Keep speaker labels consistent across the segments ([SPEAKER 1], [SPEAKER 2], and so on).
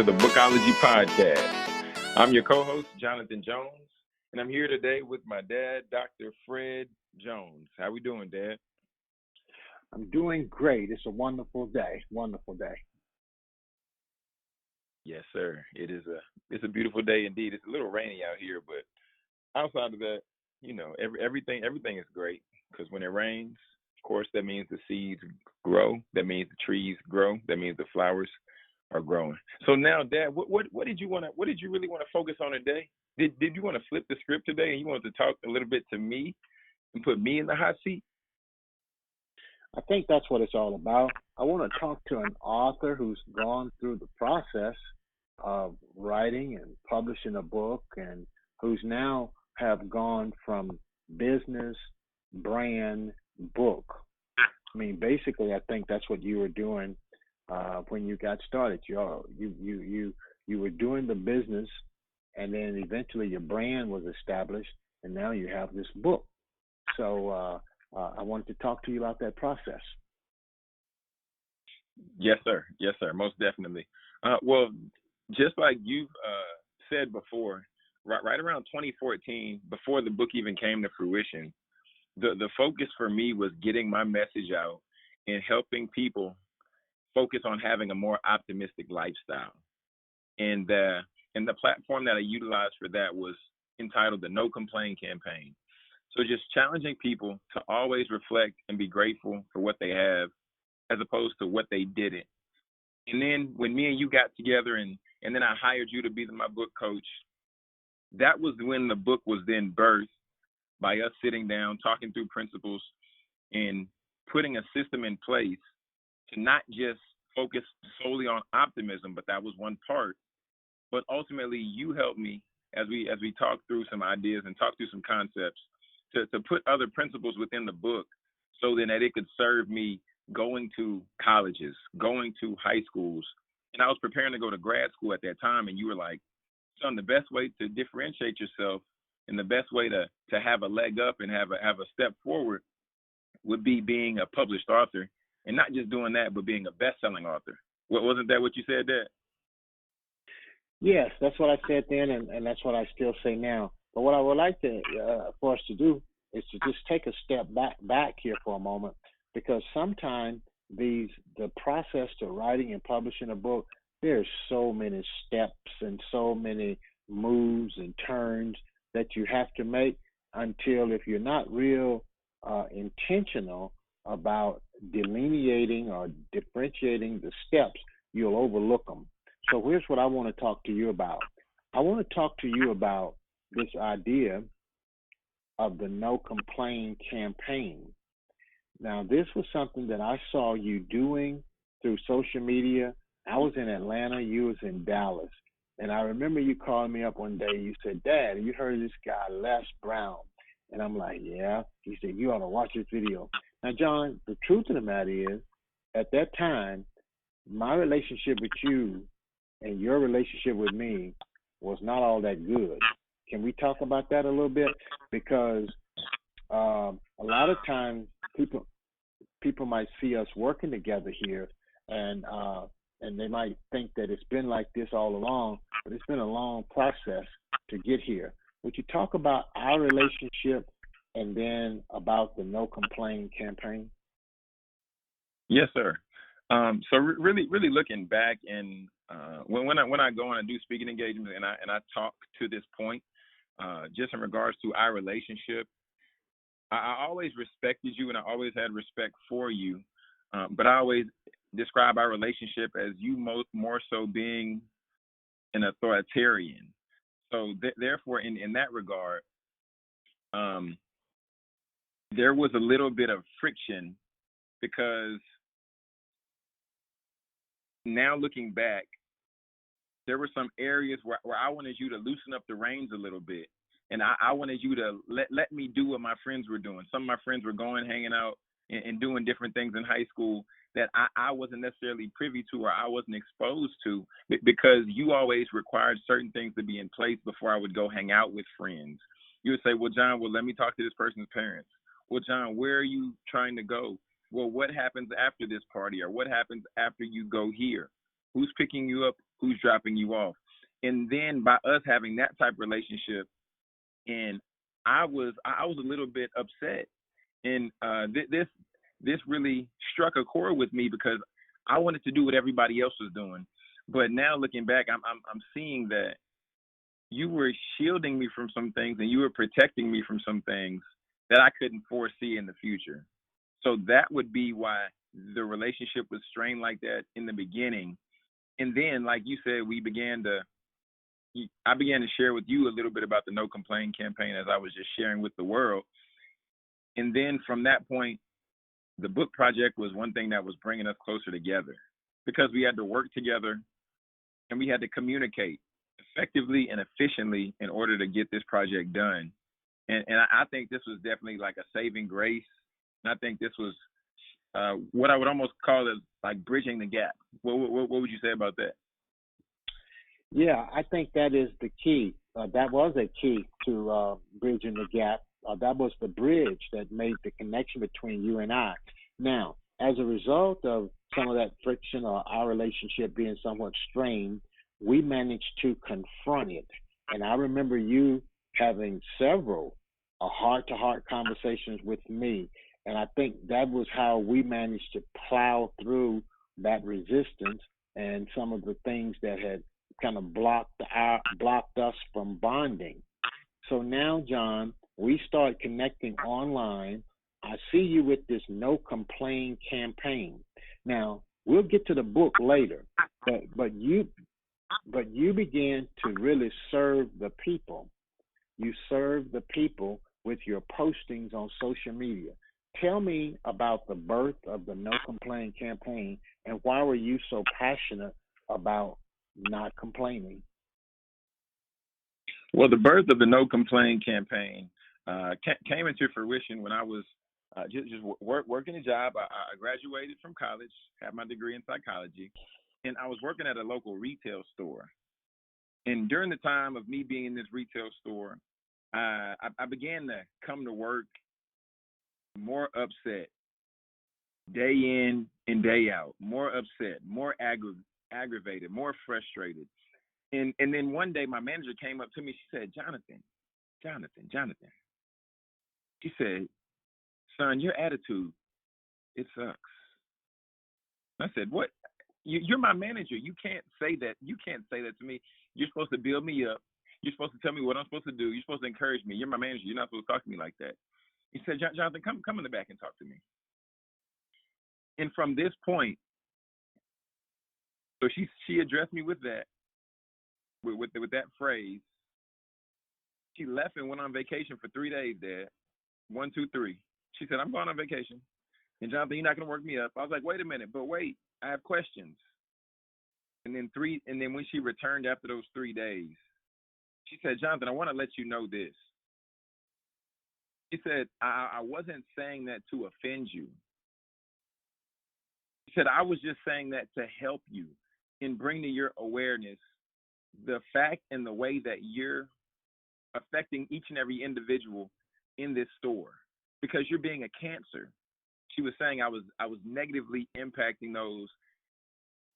[SPEAKER 1] to the Bookology podcast. I'm your co-host, Jonathan Jones, and I'm here today with my dad, Dr. Fred Jones. How we doing, Dad?
[SPEAKER 2] I'm doing great. It's a wonderful day. Wonderful day.
[SPEAKER 1] Yes, sir. It's a beautiful day indeed. It's a little rainy out here, but outside of that, everything is great because when it rains, of course, that means the seeds grow. That means the trees grow. That means the flowers are growing. So now, Dad, what did you really want to focus on today? Did you want to flip the script today and you wanted to talk a little bit to me and put me in the hot seat?
[SPEAKER 2] I think that's what it's all about. I want to talk to an author who's gone through the process of writing and publishing a book and who's now have gone from business, brand, book. I mean, basically, I think that's what you were doing when you got started. You were doing the business, and then eventually your brand was established, and now you have this book. So I wanted to talk to you about that process.
[SPEAKER 1] Yes, sir. Yes, sir. Most definitely. Well, just like you've said before, right around 2014, before the book even came to fruition, the focus for me was getting my message out and helping people focus on having a more optimistic lifestyle. And the platform that I utilized for that was entitled the No Complain Campaign. So just challenging people to always reflect and be grateful for what they have as opposed to what they didn't. And then when me and you got together and then I hired you to be my book coach, that was when the book was then birthed by us sitting down, talking through principles and putting a system in place to not just focus solely on optimism, but that was one part. But ultimately you helped me as we talked through some ideas and talked through some concepts to put other principles within the book so then that it could serve me going to colleges, going to high schools. And I was preparing to go to grad school at that time, and you were like, son, the best way to differentiate yourself and the best way to have a leg up and have a step forward would be being a published author, and not just doing that, but being a best-selling author. Wasn't that what you said, Dad?
[SPEAKER 2] Yes, that's what I said then, and that's what I still say now. But what I would like to for us to do is to just take a step back here for a moment, because sometimes the process to writing and publishing a book, there's so many steps and so many moves and turns that you have to make until, if you're not real intentional about delineating or differentiating the steps, you'll overlook them. So here's what I want to talk to you about. I want to talk to you about this idea of the No Complain campaign. Now, this was something that I saw you doing through social media. I was in Atlanta, you was in Dallas. And I remember you calling me up one day. You said, Dad, you heard of this guy, Les Brown? And I'm like, yeah. He said, you ought to watch this video. Now, John, the truth of the matter is, at that time, my relationship with you and your relationship with me was not all that good. Can we talk about that a little bit? Because a lot of times people might see us working together here, and they might think that it's been like this all along, but it's been a long process to get here. Would you talk about our relationship and then about the No Complain campaign?
[SPEAKER 1] Yes, sir. So really looking back, and when I go on and do speaking engagements and I talk to this point, just in regards to our relationship, I always respected you and I always had respect for you, but I always describe our relationship as you more so being an authoritarian. So therefore, in that regard, there was a little bit of friction because now looking back, there were some areas where I wanted you to loosen up the reins a little bit. And I wanted you to let me do what my friends were doing. Some of my friends were going, hanging out, and doing different things in high school that I wasn't necessarily privy to or I wasn't exposed to, because you always required certain things to be in place before I would go hang out with friends. You would say, well, John, let me talk to this person's parents. Well, John, where are you trying to go? Well, what happens after this party, or what happens after you go here? Who's picking you up who's dropping you off. And then by us having that type of relationship, and I was a little bit upset, and this really struck a chord with me because I wanted to do what everybody else was doing, but now looking back, I'm seeing that you were shielding me from some things and you were protecting me from some things that I couldn't foresee in the future. So that would be why the relationship was strained like that in the beginning. And then, like you said, I began to share with you a little bit about the No Complain campaign as I was just sharing with the world. And then from that point, the book project was one thing that was bringing us closer together because we had to work together and we had to communicate effectively and efficiently in order to get this project done. And I think this was definitely like a saving grace. And I think this was what I would almost call it like bridging the gap. What would you say about that?
[SPEAKER 2] Yeah, I think that is the key. That was a key to bridging the gap. That was the bridge that made the connection between you and I. Now, as a result of some of that friction or our relationship being somewhat strained, we managed to confront it. And I remember you having several heart to heart conversations with me. And I think that was how we managed to plow through that resistance and some of the things that had kind of blocked us from bonding. So now, John, we start connecting online. I see you with this No Complain campaign. Now, we'll get to the book later, but you began to really serve the people. You serve the people with your postings on social media. Tell me about the birth of the No Complain campaign and why were you so passionate about not complaining?
[SPEAKER 1] Well, the birth of the No Complain campaign came into fruition when I was just working a job. I graduated from college, had my degree in psychology, and I was working at a local retail store. And during the time of me being in this retail store, I began to come to work more upset, day in and day out, more upset, more aggravated, more frustrated. And then one day my manager came up to me. She said, Jonathan. She said, son, your attitude, it sucks. I said, what? You're my manager. You can't say that. You can't say that to me. You're supposed to build me up. You're supposed to tell me what I'm supposed to do. You're supposed to encourage me. You're my manager. You're not supposed to talk to me like that. He said, Jonathan, come in the back and talk to me. And from this point, so she addressed me with that, with that phrase. She left and went on vacation for 3 days, Dad. 1, 2, 3. She said, I'm going on vacation. And Jonathan, you're not gonna work me up. I was like, wait a minute, but wait, I have questions. And then when she returned after those 3 days, she said, Jonathan, I want to let you know this. She said, I wasn't saying that to offend you. She said, I was just saying that to help you and bring to your awareness the fact and the way that you're affecting each and every individual in this store because you're being a cancer. She was saying I was negatively impacting those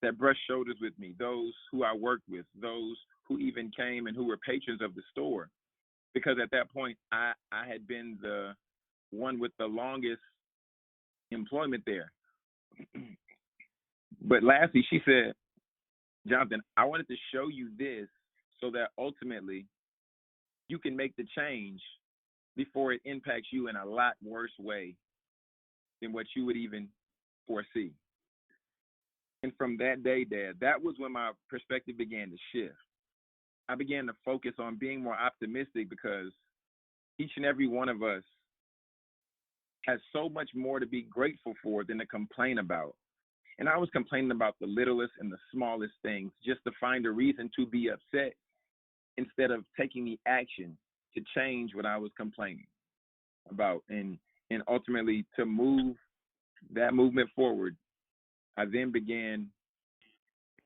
[SPEAKER 1] that brushed shoulders with me, those who I worked with, those who even came and who were patrons of the store. Because at that point, I had been the one with the longest employment there. But lastly, she said, Jonathan, I wanted to show you this so that ultimately you can make the change before it impacts you in a lot worse way than what you would even foresee. And from that day, Dad, that was when my perspective began to shift. I began to focus on being more optimistic because each and every one of us has so much more to be grateful for than to complain about. And I was complaining about the littlest and the smallest things just to find a reason to be upset instead of taking the action to change what I was complaining about. And ultimately to move that movement forward, I then began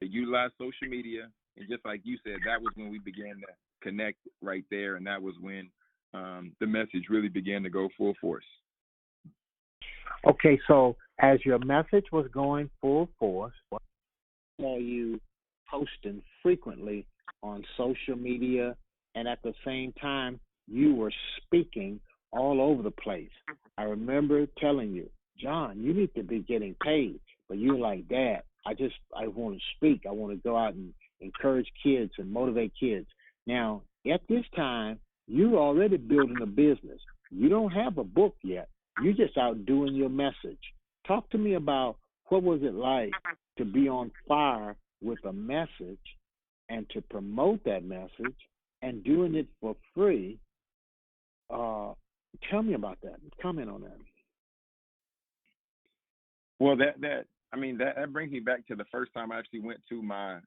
[SPEAKER 1] to utilize social media. And just like you said, that was when we began to connect right there. And that was when the message really began to go full force.
[SPEAKER 2] Okay, so as your message was going full force, what saw you posting frequently on social media, and at the same time, you were speaking all over the place. I remember telling you, John, you need to be getting paid. But you're like, Dad, I want to speak. I want to go out and encourage kids and motivate kids. Now, at this time, you're already building a business. You don't have a book yet. You're just out doing your message. Talk to me about what was it like to be on fire with a message and to promote that message and doing it for free. Uh, Tell me about that. Comment on that.
[SPEAKER 1] Well, that brings me back to the first time I actually went to my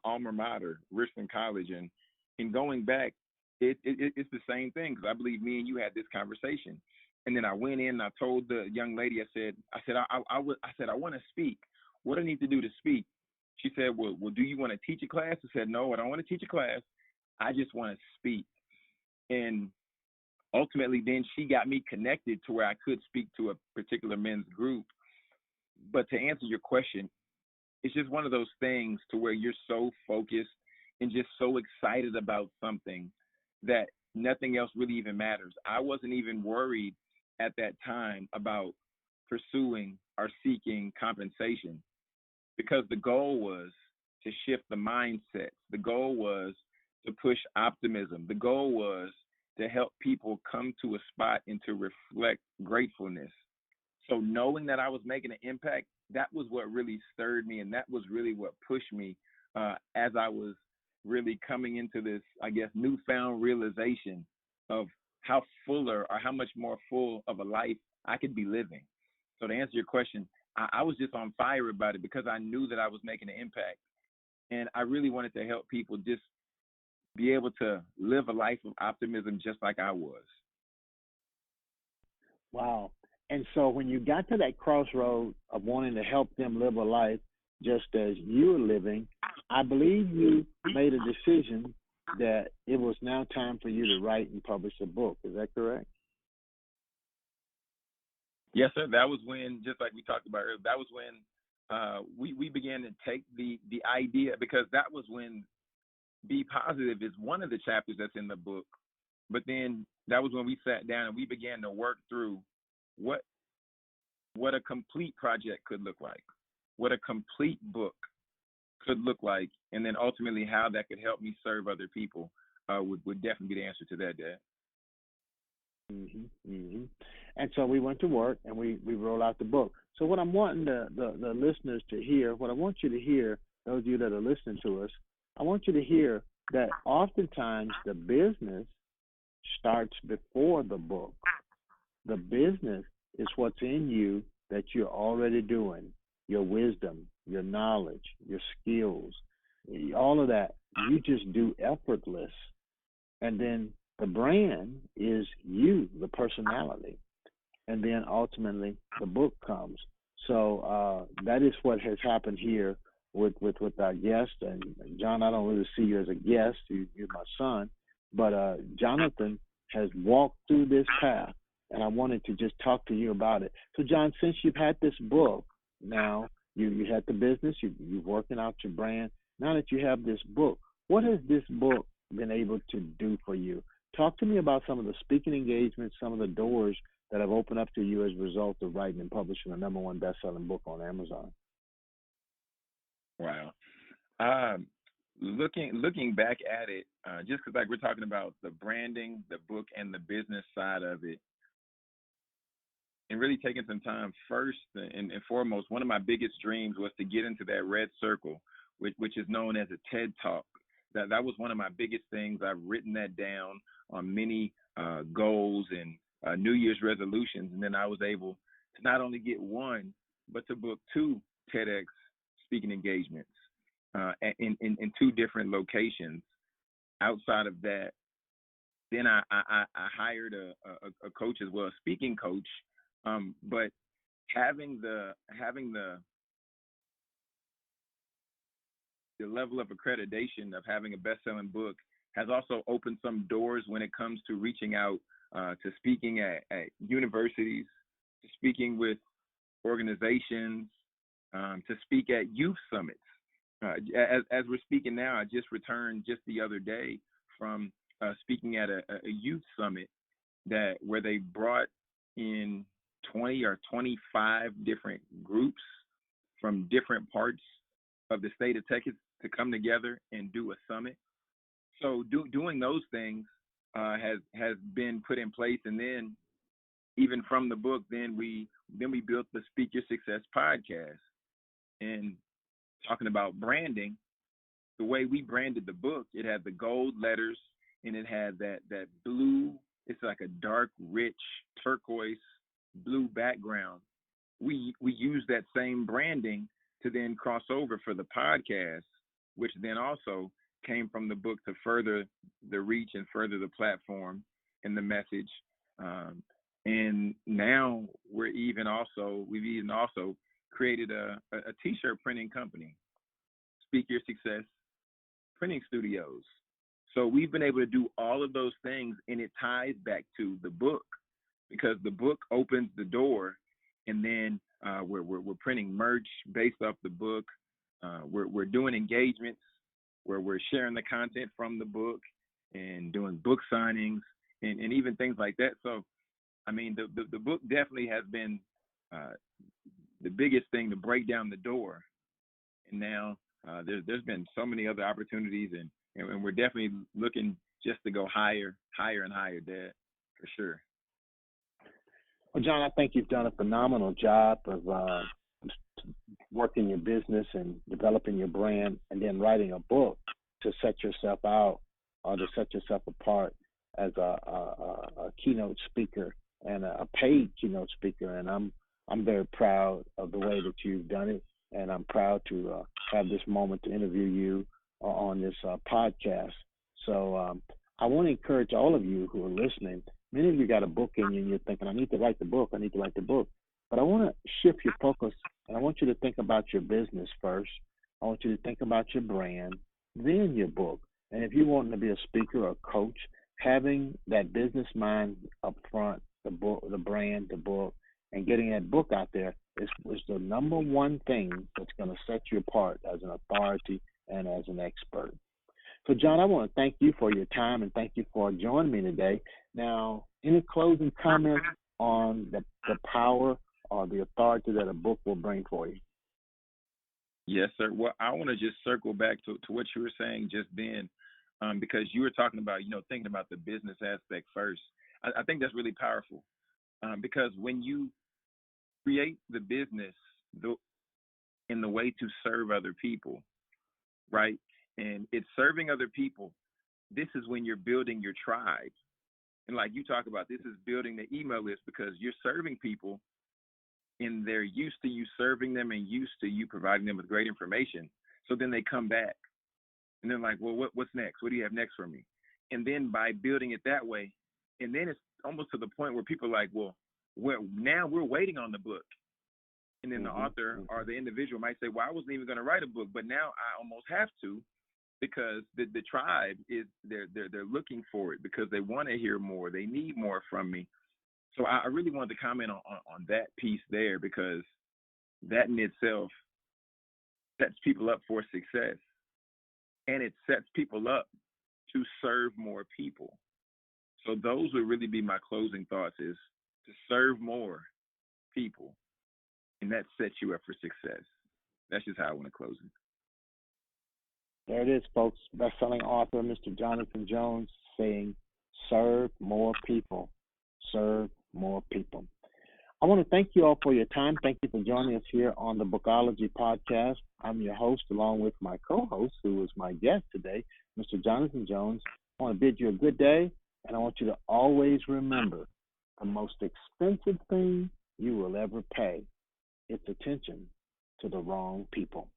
[SPEAKER 1] alma mater, Richmond College, and in going back, it's the same thing because I believe me and you had this conversation, and then I went in and I told the young lady, I said I want to speak. What do I need to do to speak? She said, well, do you want to teach a class? I said, no, I don't want to teach a class. I just want to speak. And ultimately, then she got me connected to where I could speak to a particular men's group. But to answer your question, it's just one of those things to where you're so focused and just so excited about something that nothing else really even matters. I wasn't even worried at that time about pursuing or seeking compensation because the goal was to shift the mindset. The goal was to push optimism. The goal was to help people come to a spot and to reflect gratefulness. So knowing that I was making an impact, that was what really stirred me, and that was really what pushed me as I was really coming into this, I guess, newfound realization of how fuller or how much more full of a life I could be living. So to answer your question, I was just on fire about it because I knew that I was making an impact, and I really wanted to help people just be able to live a life of optimism just like I was.
[SPEAKER 2] Wow. And so when you got to that crossroad of wanting to help them live a life just as you're living, I believe you made a decision that it was now time for you to write and publish a book. Is that correct?
[SPEAKER 1] Yes, sir. That was when, just like we talked about earlier, that was when we began to take the idea because that was when Be Positive is one of the chapters that's in the book. But then that was when we sat down and we began to work through what what a complete project could look like, what a complete book could look like, and then ultimately how that could help me serve other people would definitely be the answer to that, Dad.
[SPEAKER 2] And so we went to work and we rolled out the book. So what I'm wanting the listeners to hear, what I want you to hear, those of you that are listening to us, I want you to hear that oftentimes the business starts before the book. The business is what's in you that you're already doing, your wisdom, your knowledge, your skills, all of that. You just do effortless. And then the brand is you, the personality. And then ultimately the book comes. So that is what has happened here with our guest. And John, I don't really see you as a guest. You're my son. But Jonathan has walked through this path, and I wanted to just talk to you about it. So, John, since you've had this book, now you had the business, you're working out your brand. Now that you have this book, what has this book been able to do for you? Talk to me about some of the speaking engagements, some of the doors that have opened up to you as a result of writing and publishing the number one best-selling book on Amazon.
[SPEAKER 1] Wow. Um, looking back at it, just because like we're talking about the branding, the book, and the business side of it, and really taking some time first and foremost, one of my biggest dreams was to get into that red circle, which is known as a TED Talk. That was one of my biggest things. I've written that down on many goals and New Year's resolutions, and then I was able to not only get one, but to book two TEDx speaking engagements in two different locations. Outside of that, then I hired a coach as well, a speaking coach. But having the level of accreditation of having a best-selling book has also opened some doors when it comes to reaching out to speaking at universities, to speaking with organizations, to speak at youth summits. as we're speaking now, I just returned just the other day from speaking at a youth summit where they brought in 20 or 25 different groups from different parts of the state of Texas to come together and do a summit. So doing those things has been put in place, and then even from the book, then we built the Speak Your Success podcast. And talking about branding, the way we branded the book, it had the gold letters and it had that blue. It's like a dark, rich turquoise blue background. We used that same branding to then cross over for the podcast, which then also came from the book to further the reach and further the platform and the message. And now we've even also created a t-shirt printing company, Speak Your Success Printing Studios. So we've been able to do all of those things, and it ties back to the book, because the book opens the door, and then we're printing merch based off the book. We're doing engagements where we're sharing the content from the book and doing book signings and even things like that. So, I mean, the book definitely has been the biggest thing to break down the door. And now there's been so many other opportunities, and we're definitely looking just to go higher and higher, Dad, for sure.
[SPEAKER 2] Well, John, I think you've done a phenomenal job of working your business and developing your brand, and then writing a book to set yourself out or to set yourself apart as a keynote speaker and a paid keynote speaker. And I'm very proud of the way that you've done it, and I'm proud to have this moment to interview you on this podcast. So I want to encourage all of you who are listening. Many of you got a book in you and you're thinking, I need to write the book. But I want to shift your focus, and I want you to think about your business first. I want you to think about your brand, then your book. And if you want to be a speaker or a coach, having that business mind up front, the book, the brand, the book, and getting that book out there is the number one thing that's going to set you apart as an authority and as an expert. So, John, I want to thank you for your time and thank you for joining me today. Now, any closing comments on the power or the authority that a book will bring for you?
[SPEAKER 1] Yes, sir. Well, I want to just circle back to what you were saying just then, because you were talking about, thinking about the business aspect first. I think that's really powerful, because when you create the business in the way to serve other people, right? And it's serving other people. This is when you're building your tribe. And like you talk about, this is building the email list, because you're serving people and they're used to you serving them and used to you providing them with great information. So then they come back and they're like, well, what's next? What do you have next for me? And then by building it that way, and then it's almost to the point where people are like, well, now we're waiting on the book. And then the author or the individual might say, well, I wasn't even going to write a book, but now I almost have to, because the tribe is they're looking for it, because they want to hear more. They need more from me. So I really wanted to comment on that piece there, because that in itself sets people up for success, and it sets people up to serve more people. So those would really be my closing thoughts, is to serve more people, and that sets you up for success. That's just how I want to close it.
[SPEAKER 2] There it is, folks. Best-selling author Mr. Jonathan Jones saying, serve more people. Serve more people. I want to thank you all for your time. Thank you for joining us here on the Bookology podcast. I'm your host, along with my co-host, who is my guest today, Mr. Jonathan Jones. I want to bid you a good day, and I want you to always remember the most expensive thing you will ever pay is attention to the wrong people.